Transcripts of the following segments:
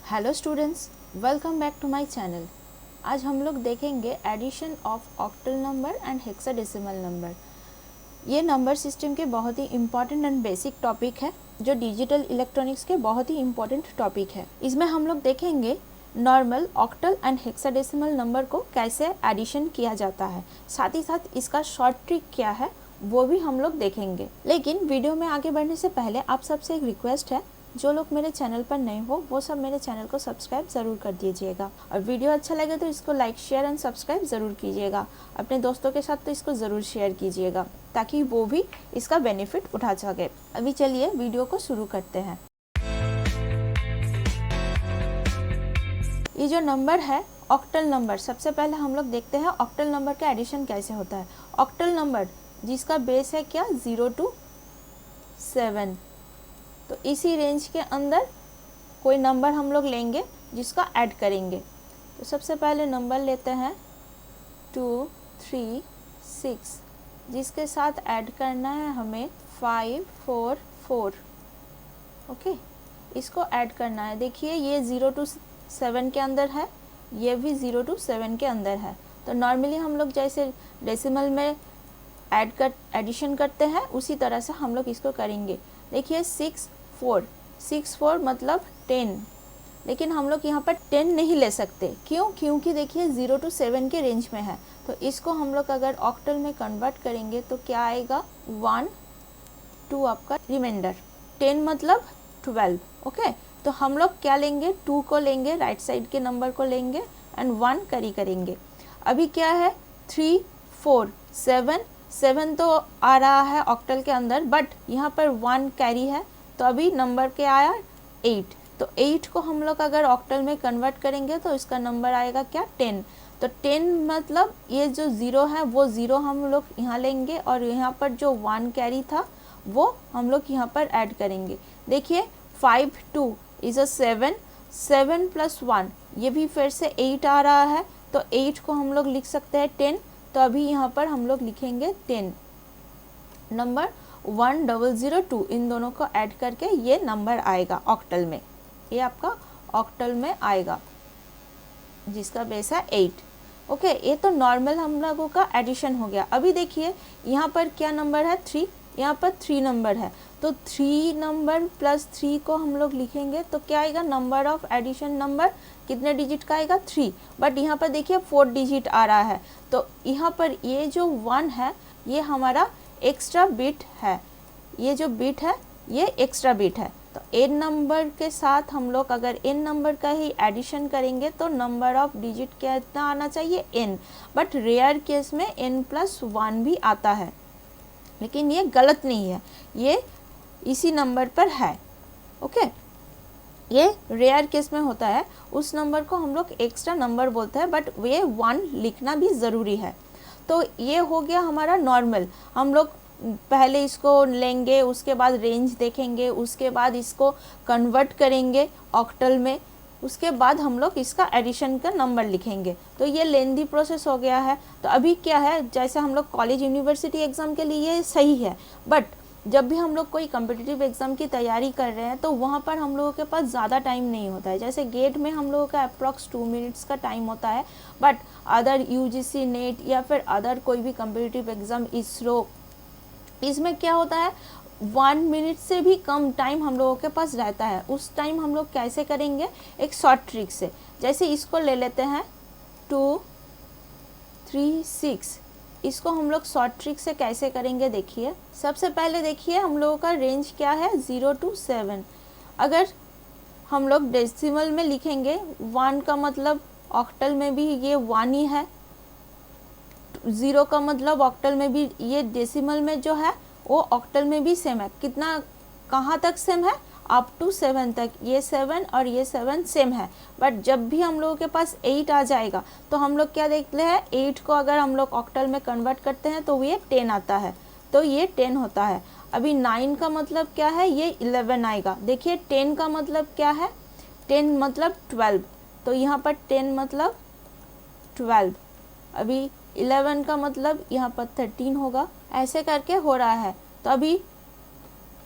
Hello students, welcome back to my channel. आज हम लोग देखेंगे addition of octal number and hexadecimal number. ये नंबर सिस्टम के बहुत ही इम्पॉर्टेंट एंड बेसिक टॉपिक है जो डिजिटल इलेक्ट्रॉनिक्स के बहुत ही इम्पॉर्टेंट टॉपिक है। इसमें हम लोग देखेंगे normal, octal and hexadecimal number को कैसे एडिशन किया जाता है, साथ ही साथ इसका शॉर्ट ट्रिक क्या है वो भी हम लोग देखेंगे। लेकिन वीडियो में आगे बढ़ने से पहले आप सबसे एक रिक्वेस्ट है, जो लोग मेरे चैनल पर नए हो वो सब मेरे चैनल को सब्सक्राइब ज़रूर कर दीजिएगा और वीडियो अच्छा लगे तो इसको लाइक, शेयर एंड सब्सक्राइब ज़रूर कीजिएगा। अपने दोस्तों के साथ तो इसको ज़रूर शेयर कीजिएगा ताकि वो भी इसका बेनिफिट उठा सके। अभी चलिए वीडियो को शुरू करते हैं। ये जो नंबर है ऑक्टल नंबर, सबसे पहले हम लोग देखते हैं ऑक्टल नंबर का एडिशन कैसे होता है। ऑक्टल नंबर जिसका बेस है क्या, 0 to 7, तो इसी रेंज के अंदर कोई नंबर हम लोग लेंगे जिसका ऐड करेंगे। तो सबसे पहले नंबर लेते हैं 2, 3, 6, जिसके साथ ऐड करना है हमें 5, 4, 4। ओके, इसको ऐड करना है। देखिए ये 0 to 7 के अंदर है, ये भी 0 to 7 के अंदर है। तो नॉर्मली हम लोग जैसे डेसिमल में एडिशन करते हैं उसी तरह से हम लोग इसको करेंगे। देखिए 6, 4 मतलब 10, लेकिन हम लोग यहाँ पर 10 नहीं ले सकते। क्यों? क्योंकि देखिए 0 to 7 के रेंज में है। तो इसको हम लोग अगर ऑक्टल में कन्वर्ट करेंगे तो क्या आएगा, 1, 2 आपका रिमाइंडर, 10 मतलब 12। ओके, तो हम लोग क्या लेंगे, 2 को लेंगे, राइट साइड के नंबर को लेंगे एंड 1 कैरी करेंगे। अभी क्या है, 3, 4, 7 तो आ रहा है ऑक्टल के अंदर, बट यहाँ पर 1 कैरी है तो अभी नंबर क्या आया, 8। तो 8 को हम लोग अगर ऑक्टल में कन्वर्ट करेंगे तो इसका नंबर आएगा क्या, 10। तो 10 मतलब ये जो 0 है वो 0 हम लोग यहाँ लेंगे और यहाँ पर जो 1 कैरी था वो हम लोग यहाँ पर ऐड करेंगे। देखिए 5, 2 इज़ अ 7, 7 + 1 ये भी फिर से 8 आ रहा है, तो 8 को हम लोग लिख सकते हैं 10। तो अभी यहाँ पर हम लोग लिखेंगे 10। नंबर 1002, इन दोनों को ऐड करके ये नंबर आएगा ऑक्टल में, ये आपका ऑक्टल में आएगा जिसका बेस है 8। ओके, ये तो नॉर्मल हम लोगों का एडिशन हो गया। अभी देखिए यहाँ पर क्या नंबर है, 3, यहाँ पर 3 नंबर है, तो 3 नंबर + 3 को हम लोग लिखेंगे तो क्या आएगा, नंबर ऑफ एडिशन नंबर कितने डिजिट का आएगा, 3। बट यहाँ पर देखिए 4 डिजिट आ रहा है, तो यहाँ पर ये जो 1 है ये हमारा एक्स्ट्रा बिट है, ये जो बिट है ये एक्स्ट्रा बिट है। तो n नंबर के साथ हम लोग अगर n नंबर का ही एडिशन करेंगे तो नंबर ऑफ डिजिट कितना आना चाहिए, n। बट रेयर केस में n + 1 भी आता है, लेकिन ये गलत नहीं है, ये इसी नंबर पर है। ओके, ये रेयर केस में होता है, उस नंबर को हम लोग एक्स्ट्रा नंबर बोलते हैं, बट ये 1 लिखना भी ज़रूरी है। तो ये हो गया हमारा नॉर्मल। हम लोग पहले इसको लेंगे, उसके बाद रेंज देखेंगे, उसके बाद इसको कन्वर्ट करेंगे ऑक्टल में, उसके बाद हम लोग इसका एडिशन का नंबर लिखेंगे। तो ये लेंदी प्रोसेस हो गया है। तो अभी क्या है, जैसे हम लोग कॉलेज यूनिवर्सिटी एग्ज़ाम के लिए सही है, बट जब भी हम लोग कोई कम्पिटिटिव एग्ज़ाम की तैयारी कर रहे हैं तो वहाँ पर हम लोगों के पास ज़्यादा टाइम नहीं होता है। जैसे गेट में हम लोगों का अप्रॉक्स 2 मिनट्स का टाइम होता है, बट अदर यूजीसी नेट या फिर अदर कोई भी कम्पिटिटिव एग्ज़ाम, इसरो, इसमें क्या होता है 1 मिनट से भी कम टाइम हम लोगों के पास रहता है। उस टाइम हम लोग कैसे करेंगे, एक शॉर्ट ट्रिक से। जैसे इसको ले लेते हैं 2, 3, 6, इसको हम लोग शॉर्ट ट्रिक से कैसे करेंगे, देखिए सबसे पहले देखिए हम लोगों का रेंज क्या है, 0 to 7। अगर हम लोग डेसिमल में लिखेंगे 1 का मतलब ऑक्टल में भी ये 1 ही है, 0 का मतलब ऑक्टल में भी, ये डेसिमल में जो है वो ऑक्टल में भी सेम है। कितना, कहाँ तक सेम है, अप टू 7 तक, ये 7 और ये 7 सेम है। बट जब भी हम लोगों के पास 8 आ जाएगा तो हम लोग क्या देखते हैं, 8 को अगर हम लोग ऑक्टल में कन्वर्ट करते हैं तो ये 10 आता है, तो ये 10 होता है। अभी 9 का मतलब क्या है, ये 11 आएगा। देखिए 10 का मतलब क्या है, 10 मतलब 12, तो यहाँ पर 10 मतलब 12। अभी 11 का मतलब यहाँ पर 13 होगा, ऐसे करके हो रहा है। तो अभी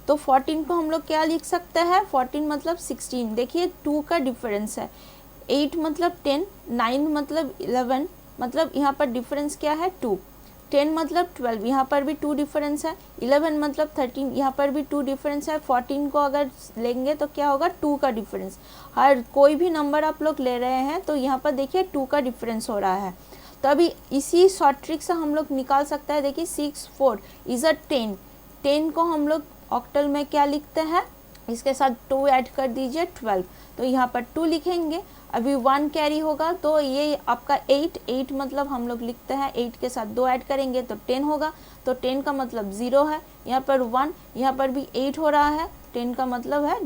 तो 14 को हम लोग क्या लिख सकते हैं, 14 मतलब 16। देखिए 2 का डिफरेंस है, 8 मतलब 10, 9 मतलब 11, मतलब यहाँ पर डिफरेंस क्या है 2, 10 मतलब 12, यहाँ पर भी 2 डिफरेंस है, 11 मतलब 13, यहाँ पर भी 2 डिफरेंस है, 14 को अगर लेंगे तो क्या होगा 2 का डिफरेंस। हर कोई भी नंबर आप लोग ले रहे हैं तो यहाँ पर देखिए 2 का डिफरेंस हो रहा है। तो अभी इसी शॉर्ट ट्रिक से हम लोग निकाल सकते हैं। देखिए 6 4 इज़ अ 10, 10 को हम लोग ऑक्टल में क्या लिखते हैं, इसके साथ 2 ऐड कर दीजिए 12, तो यहाँ पर 2 लिखेंगे। अभी 1 कैरी होगा तो ये आपका 8 मतलब हम लोग लिखते हैं 8 के साथ 2 ऐड करेंगे तो 10 होगा, तो 10 का मतलब 0 है, यहाँ पर 1, यहाँ पर भी 8 हो रहा है, 10 का मतलब है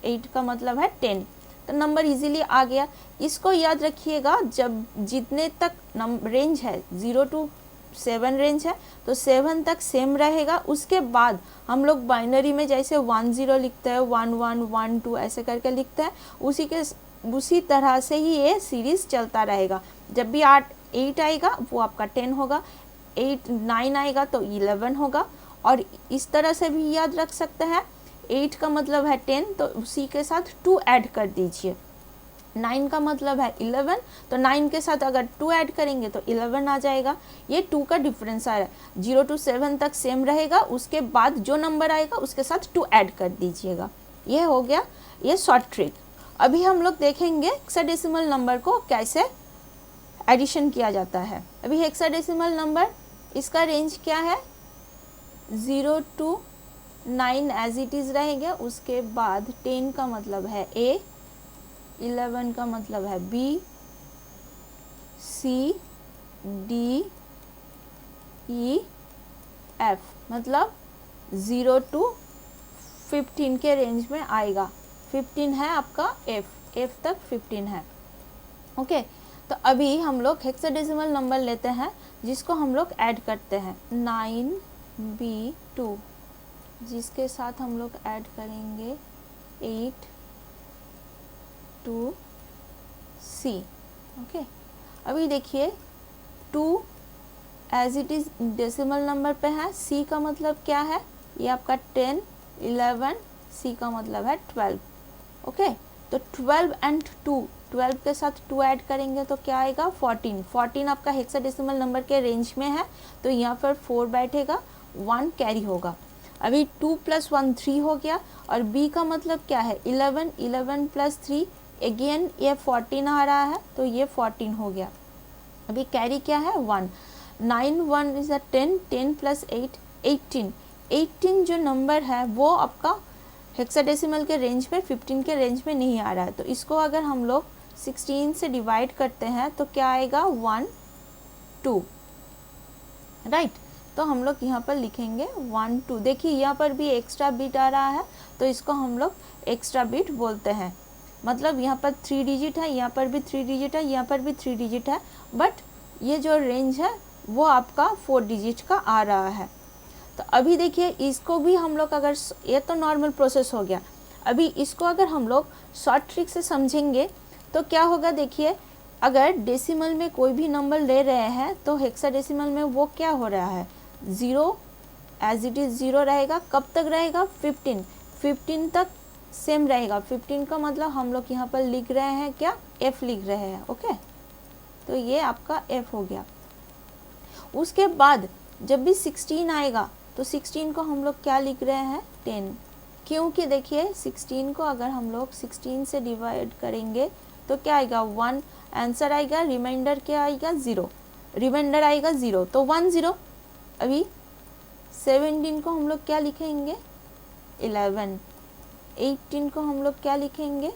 8 का मतलब है 10, तो नंबर इजीली आ गया। इसको याद रखिएगा, जब जितने तक रेंज है 0 to 7 रेंज है तो 7 तक सेम रहेगा, उसके बाद हम लोग बाइनरी में जैसे 1 0 लिखते हैं, 1 1 1 2 ऐसे करके लिखते हैं, उसी तरह से ही ये सीरीज़ चलता रहेगा। जब भी 8 आएगा वो आपका 10 होगा, 9 आएगा तो 11 होगा, और इस तरह से भी याद रख सकते हैं। 8 का मतलब है 10 तो उसी के साथ 2 ऐड कर दीजिए, 9 का मतलब है 11 तो 9 के साथ अगर 2 ऐड करेंगे तो 11 आ जाएगा। ये 2 का डिफरेंस आ रहा है, 0 to 7 तक सेम रहेगा, उसके बाद जो नंबर आएगा उसके साथ 2 ऐड कर दीजिएगा। ये हो गया ये शॉर्ट ट्रिक। अभी हम लोग देखेंगे हेक्साडेसिमल नंबर को कैसे एडिशन किया जाता है। अभी हेक्साडेसिमल नंबर इसका रेंज क्या है, 0 to 9 एज इट इज़ रहेंगे, उसके बाद 10 का मतलब है A, 11 का मतलब है B, C, D, E, F, मतलब 0 to 15 के रेंज में आएगा। 15 है आपका F तक 15 है। ओके, तो अभी हम लोग हेक्साडेसिमल नंबर लेते हैं जिसको हम लोग ऐड करते हैं, 9B2, जिसके साथ हम लोग ऐड करेंगे 8 2 C। ओके, अभी देखिए 2 as it is decimal number पे है, C का मतलब क्या है, ये आपका 10 11, C का मतलब है 12। ओके, तो 12 and 2, 12 के साथ 2 ऐड करेंगे तो क्या आएगा 14, 14 आपका हेक्साडेसिमल नंबर के रेंज में है तो यहाँ पर 4 बैठेगा, 1 कैरी होगा। अभी 2 + 1 3 हो गया, और B का मतलब क्या है 11, 11 + 3 अगेन ये 14 आ रहा है तो ये 14 हो गया। अभी कैरी क्या है 1, 9 1 इज़ 10, 10 + 8 18, 18 जो नंबर है वो आपका हेक्साडेसिमल के रेंज में 15 के रेंज में नहीं आ रहा है, तो इसको अगर हम लोग 16 से डिवाइड करते हैं तो क्या आएगा 1 2, राइट। तो हम लोग यहाँ पर लिखेंगे 1 2। देखिए यहाँ पर भी एक्स्ट्रा बिट आ रहा है तो इसको हम लोग एक्स्ट्रा बिट बोलते हैं, मतलब यहाँ पर 3 डिजिट है, यहाँ पर भी 3 डिजिट है, यहाँ पर भी 3 डिजिट है, बट ये जो रेंज है वो आपका 4 डिजिट का आ रहा है। तो अभी देखिए इसको भी हम लोग अगर, ये तो नॉर्मल प्रोसेस हो गया, अभी इसको अगर हम लोग शॉर्ट ट्रिक से समझेंगे तो क्या होगा। देखिए अगर डेसिमल में कोई भी नंबर ले रहे हैं तो हेक्साडेसिमल में वो क्या हो रहा है, 0 एज इट इज़ 0 रहेगा, कब तक रहेगा 15, 15 तक सेम रहेगा। 15 का मतलब हम लोग यहाँ पर लिख रहे हैं क्या, F लिख रहे हैं। ओके, तो ये आपका F हो गया। उसके बाद जब भी 16 आएगा तो 16 को हम लोग क्या लिख रहे हैं 10, क्योंकि देखिए 16 को अगर हम लोग 16 से डिवाइड करेंगे तो क्या आएगा 1, आंसर आएगा, रिमाइंडर क्या आएगा 0, रिमाइंडर आएगा 0, तो 1 0। अभी 17 को हम लोग क्या लिखेंगे 11, 18 को हम लोग क्या लिखेंगे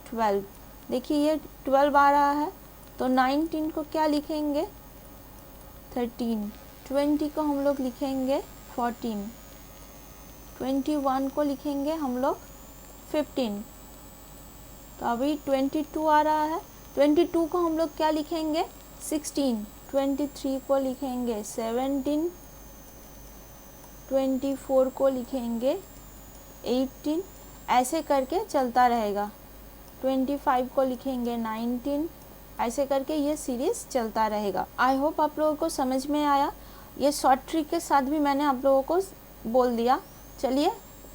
12, देखिए ये 12 आ रहा है तो 19 को क्या लिखेंगे 13, 20 को हम लोग लिखेंगे 14, 21 को लिखेंगे हम लोग 15, तो अभी 22 आ रहा है, 22 को हम लोग क्या लिखेंगे 16, 23 को लिखेंगे 17, 24 को लिखेंगे 18, ऐसे करके चलता रहेगा, 25 को लिखेंगे 19, ऐसे करके ये सीरीज़ चलता रहेगा। आई होप आप लोगों को समझ में आया। ये शॉर्ट ट्रिक के साथ भी मैंने आप लोगों को बोल दिया, चलिए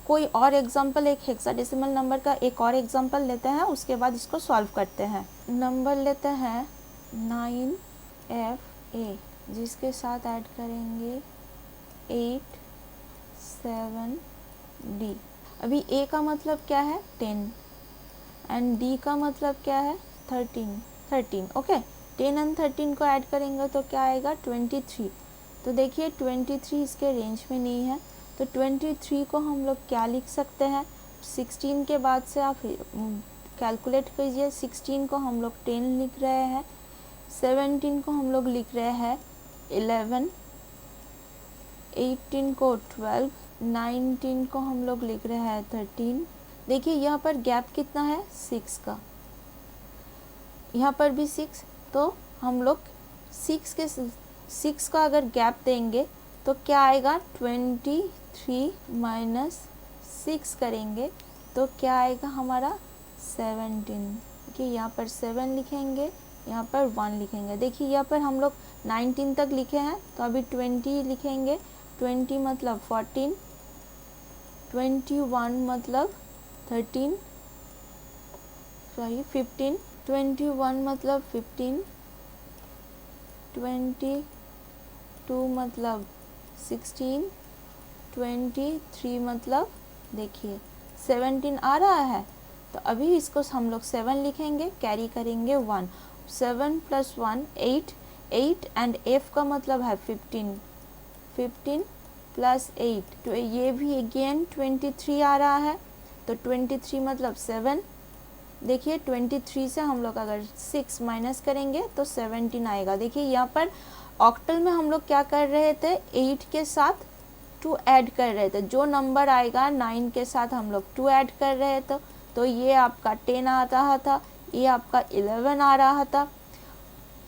कोई और एग्जांपल, एक हेक्साडेसिमल नंबर का एक और एग्जांपल लेते हैं, उसके बाद इसको सॉल्व करते हैं। नंबर लेते हैं 9FA, जिसके साथ ऐड करेंगे 8 7D। अभी A का मतलब क्या है 10 एंड D का मतलब क्या है 13। ओके, 10 एंड 13 को ऐड करेंगे तो क्या आएगा 23। तो देखिए 23 इसके रेंज में नहीं है, तो 23 को हम लोग क्या लिख सकते हैं, 16 के बाद से आप कैलकुलेट कीजिए। 16 को हम लोग 10 लिख रहे हैं, 17 को हम लोग लिख रहे हैं 11, 18 को 12, 19 को हम लोग लिख रहे हैं 13। देखिए यहाँ पर गैप कितना है 6 का, यहाँ पर भी 6, तो हम लोग 6 का अगर गैप देंगे तो क्या आएगा 23 माइनस 6 करेंगे तो क्या आएगा हमारा 17। देखिए यहाँ पर 7 लिखेंगे, यहाँ पर 1 लिखेंगे। देखिए यहाँ पर हम लोग 19 तक लिखे हैं, तो अभी 20 लिखेंगे। 20 मतलब 14, 21 मतलब 13, सॉरी 15, 21 मतलब 15, 22 मतलब 16, 23 मतलब देखिए 17 आ रहा है, तो अभी इसको हम लोग 7 लिखेंगे, कैरी करेंगे 1, 7 प्लस 1 8, 8 एंड F का मतलब है 15, 15 प्लस 8, तो ये भी अगेन 23 आ रहा है, तो 23 मतलब 7। देखिए 23 से हम लोग अगर 6 माइनस करेंगे तो 17 आएगा। देखिए यहाँ पर ऑक्टल में हम लोग क्या कर रहे थे, 8 के साथ 2 ऐड कर रहे थे, जो नंबर आएगा 9 के साथ हम लोग 2 ऐड कर रहे थे, तो ये आपका 10 आ रहा था, ये आपका 11 आ रहा था।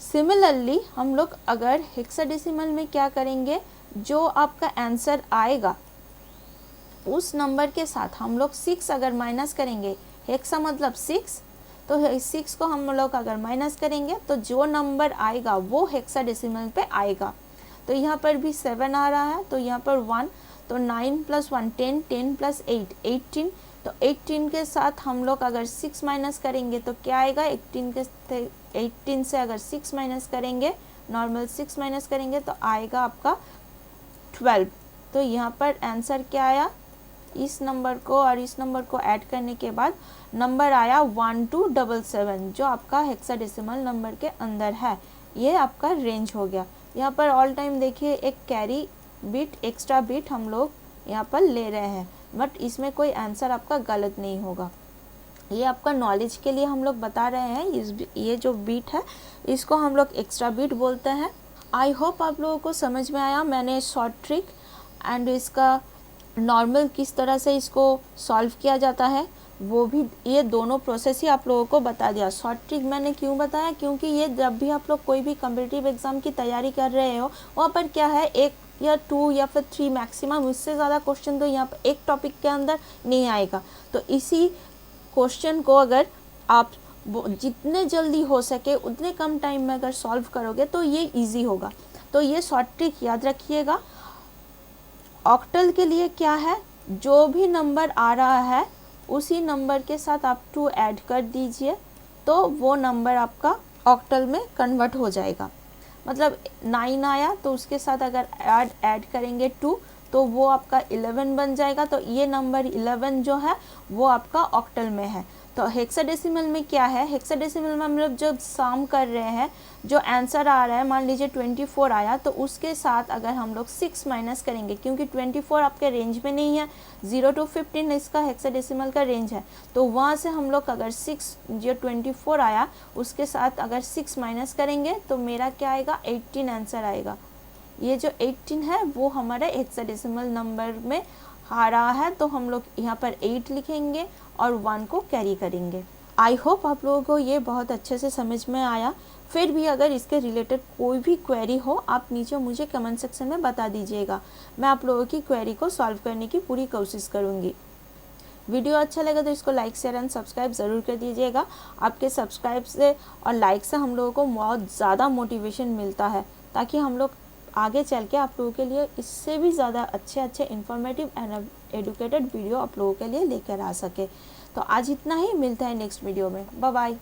सिमिलरली हम लोग अगर हेक्साडेसिमल में क्या करेंगे, जो आपका आंसर आएगा उस नंबर के साथ हम लोग 6 अगर माइनस करेंगे, हेक्सा मतलब 6, तो 6 को हम लोग अगर माइनस करेंगे तो जो नंबर आएगा वो हेक्साडेसिमल पे आएगा। तो यहाँ पर भी 7 आ रहा है, तो यहाँ पर 1, तो 9 प्लस 1 10, 10 प्लस 8 18, तो 18 के साथ हम लोग अगर 6 माइनस करेंगे तो क्या आएगा, 18 से अगर 6 माइनस करेंगे, नॉर्मल 6 माइनस करेंगे तो आएगा आपका 12। तो यहाँ पर आंसर क्या आया, इस नंबर को और इस नंबर को ऐड करने के बाद नंबर आया 1277, जो आपका हेक्साडेसिमल नंबर के अंदर है। ये आपका रेंज हो गया। यहाँ पर ऑल टाइम देखिए एक कैरी बिट, एक्स्ट्रा बिट हम लोग यहाँ पर ले रहे हैं, बट इसमें कोई आंसर आपका गलत नहीं होगा। ये आपका नॉलेज के लिए हम लोग बता रहे हैं। ये जो बीट है इसको हम लोग एक्स्ट्रा बीट बोलते हैं। आई होप आप लोगों को समझ में आया। मैंने शॉर्ट ट्रिक एंड इसका नॉर्मल किस तरह से इसको सॉल्व किया जाता है वो भी, ये दोनों प्रोसेस ही आप लोगों को बता दिया। शॉर्ट ट्रिक मैंने क्यों बताया, क्योंकि ये जब भी आप लोग कोई भी कॉम्पिटिटिव एग्जाम की तैयारी कर रहे हो, वहाँ पर क्या है 1 या 2 या फिर 3 मैक्सिमम, उससे ज़्यादा क्वेश्चन तो यहाँ पर एक टॉपिक के अंदर नहीं आएगा। तो इसी क्वेश्चन को अगर आप जितने जल्दी हो सके उतने कम टाइम में अगर सॉल्व करोगे तो ये इजी होगा। तो ये शॉर्ट ट्रिक याद रखिएगा। ऑक्टल के लिए क्या है, जो भी नंबर आ रहा है उसी नंबर के साथ आप 2 ऐड कर दीजिए, तो वो नंबर आपका ऑक्टल में कन्वर्ट हो जाएगा। मतलब 9 आया तो उसके साथ अगर ऐड करेंगे 2 तो वो आपका 11 बन जाएगा। तो ये नंबर 11 जो है वो आपका ऑक्टल में है। तो हेक्साडेसिमल में क्या है, हेक्साडेसिमल में हम लोग जब सम कर रहे हैं, जो आंसर आ रहा है मान लीजिए 24 आया, तो उसके साथ अगर हम लोग 6 माइनस करेंगे, क्योंकि 24 आपके रेंज में नहीं है, 0 to 15 इसका हेक्साडेसिमल का रेंज है, तो वहाँ से हम लोग अगर 6 जो 24 आया उसके साथ अगर 6 माइनस करेंगे तो मेरा क्या आएगा 18 आंसर आएगा। ये जो 18 है वो हमारे हेक्साडेसिमल नंबर में आ रहा है, तो हम लोग यहाँ पर 8 लिखेंगे और 1 को कैरी करेंगे। आई होप आप लोगों को ये बहुत अच्छे से समझ में आया। फिर भी अगर इसके रिलेटेड कोई भी क्वेरी हो आप नीचे मुझे कमेंट सेक्शन में बता दीजिएगा, मैं आप लोगों की क्वेरी को सॉल्व करने की पूरी कोशिश करूँगी। वीडियो अच्छा लगा तो इसको लाइक शेयर एंड सब्सक्राइब ज़रूर कर दीजिएगा। आपके सब्सक्राइब से और लाइक से हम लोगों को बहुत ज़्यादा मोटिवेशन मिलता है, ताकि हम लोग आगे चल के आप लोगों के लिए इससे भी ज़्यादा अच्छे इन्फॉर्मेटिव एंड एडुकेटेड वीडियो आप लोगों के लिए लेकर आ सके। तो आज इतना ही, मिलता है नेक्स्ट वीडियो में। Bye bye.